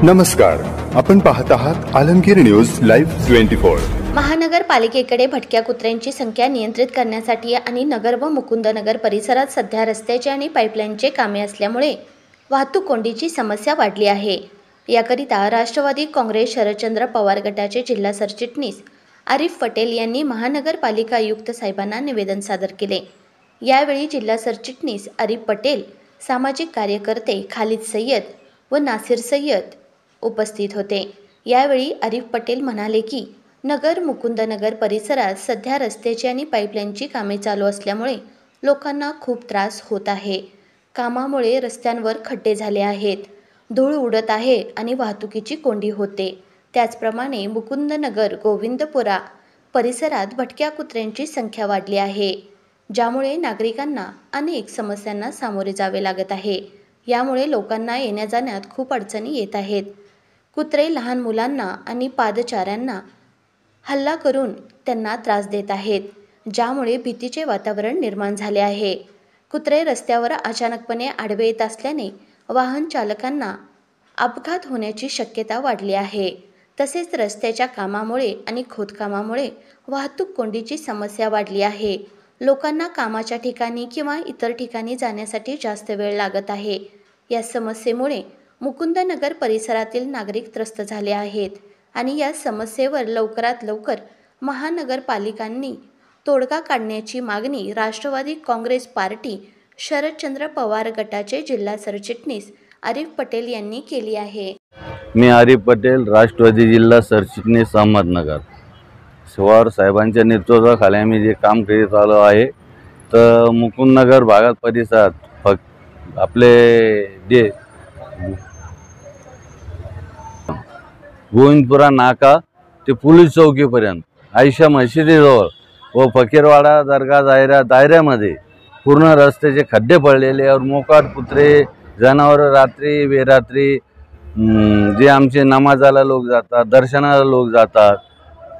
नमस्कार, आपण पाहत आहात आलमगीर न्यूज लाईव्ह 24। महानगरपालिकेकडे भटक्या कुत्र्यांची संख्या नियंत्रित करण्यासाठी आणि नगर व मुकुंदनगर परिसरात सध्या रस्त्याचे आणि पाईपलाईनचे कामे असल्यामुळे वाहतूक कोंडीची समस्या वाढली आहे। याकरिता राष्ट्रवादी काँग्रेस शरदचंद्र पवार गटाचे जिल्हा सरचिटणीस आरिफ पटेल यांनी महानगरपालिका आयुक्त साहेबांना निवेदन सादर केले। यावेळी जिल्हा सरचिटणीस आरिफ पटेल, सामाजिक कार्यकर्ते खालिद सय्यद व नासिर सय्यद उपस्थित होते। यावेळी आरिफ पटेल म्हणाले की नगर मुकुंदनगर परिसरात सध्या रस्त्याची आणि पाईपलाईनची कामे चालू असल्यामुळे लोकांना खूप त्रास होत आहे। कामामुळे रस्त्यांवर खड्डे झाले आहेत, धूळ उडत आहे आणि वाहतुकीची कोंडी होते। त्याचप्रमाणे मुकुंदनगर गोविंदपुरा परिसरात भटक्या कुत्र्यांची संख्या वाढली आहे, ज्यामुळे नागरिकांना अनेक समस्यांना सामोरे जावे लागत आहे। यामुळे लोकांना येण्या जाण्यात खूप अडचणी येत आहेत। कुत्रे लहान मुलांना आणि पादचाऱ्यांना हल्ला करून त्यांना त्रास देत आहेत, ज्यामुळे भीतीचे वातावरण निर्माण झाले आहे। कुत्रे रस्त्यावर अचानकपणे आडवे येत असल्याने वाहन चालकांना अपघात होण्याची शक्यता वाढली आहे। तसेच रस्त्याच्या कामामुळे आणि खोदकामामुळे वाहतूक कोंडीची समस्या वाढली आहे। लोकांना कामाच्या ठिकाणी किंवा इतर ठिकाणी जाण्यासाठी जास्त वेळ लागत आहे। या समस्येमुळे मुकुंदनगर परिसरातील नागरिक त्रस्त झाले आहेत आणि या समस्येवर लवकरात लवकर महानगरपालिकांनी तोडगा काढण्याची मागणी राष्ट्रवादी काँग्रेस पार्टी शरदचंद्र पवार गटाचे जिल्हा सरचिटणीस आरिफ पटेल यांनी केली आहे। मी आरिफ पटेल, राष्ट्रवादी जिल्हा सरचिटणीस अहमदनगर। पवार साहेबांच्या नेतृत्वाखाली आम्ही जे काम करीत आलो आहे, तर मुकुंदनगर भागात परिसरात आपले जे गोविंदपुरा नाका ते पोलीस चौकीपर्यंत आयशा मशिदीजवळ व फकीरवाडा दर्गा दायऱ्यामध्ये पूर्ण रस्त्याचे खड्डे पडलेले और मोकाट कुत्रे, जनावर रात्री बेरात्री जे आमचे नमाजाला लोक जातात, दर्शनाला लोक जातात,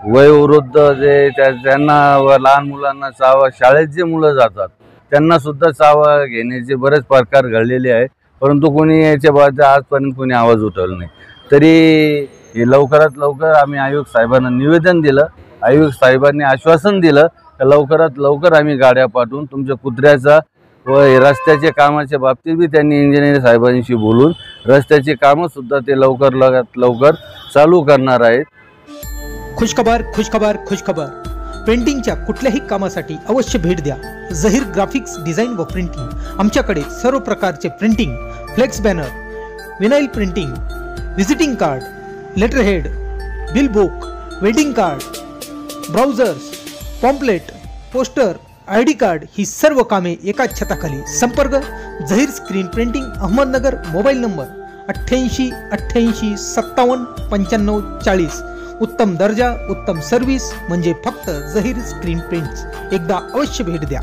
वयोवृद्ध जे त्यांना व लहान मुलांना चावा, शाळेत जे मुलं जातात त्यांना सुद्धा चावा घेण्याचे बरेच प्रकार घडलेले आहे, परंतु कोणी याच्या बाबतीत आजपर्यंत कोणी आवाज उठवला नाही। तरी लवकरात लवकर आम्ही आयुक्त साहेबांना निवेदन दिलं। आयुक्त साहेबांनी आश्वासन दिलं की लवकरात लवकर आम्ही गाड्या पाठवून तुमच्या कुत्र्याचा व रस्त्याच्या कामाच्या बाबतीत बी त्यांनी इंजिनियर साहेबांशी बोलून रस्त्याची कामं सुद्धा ते लवकर चालू करणार आहेत। खुशखबर खुशखबर खुशखबर, प्रिंटिंगच्या कुठल्याही कामासाठी अवश्य भेट द्या जहीर ग्राफिक्स डिझाइन व प्रिंटिंग। आमच्याकडे सर्व प्रकारचे printing, flex banner, vinyl printing, visiting card, letterhead, bill book, wedding card, brochures, pamphlet, poster, ID card ही सर्व कामे एकाच छताखाली। संपर्क Zaheer screen printing Ahmednagar. Mobile number 88 88 57 95 40। उत्तम दर्जा, उत्तम सर्व्हिस म्हणजे फक्त जहीर स्क्रीन प्रिंट्स। एकदा अवश्य भेट द्या।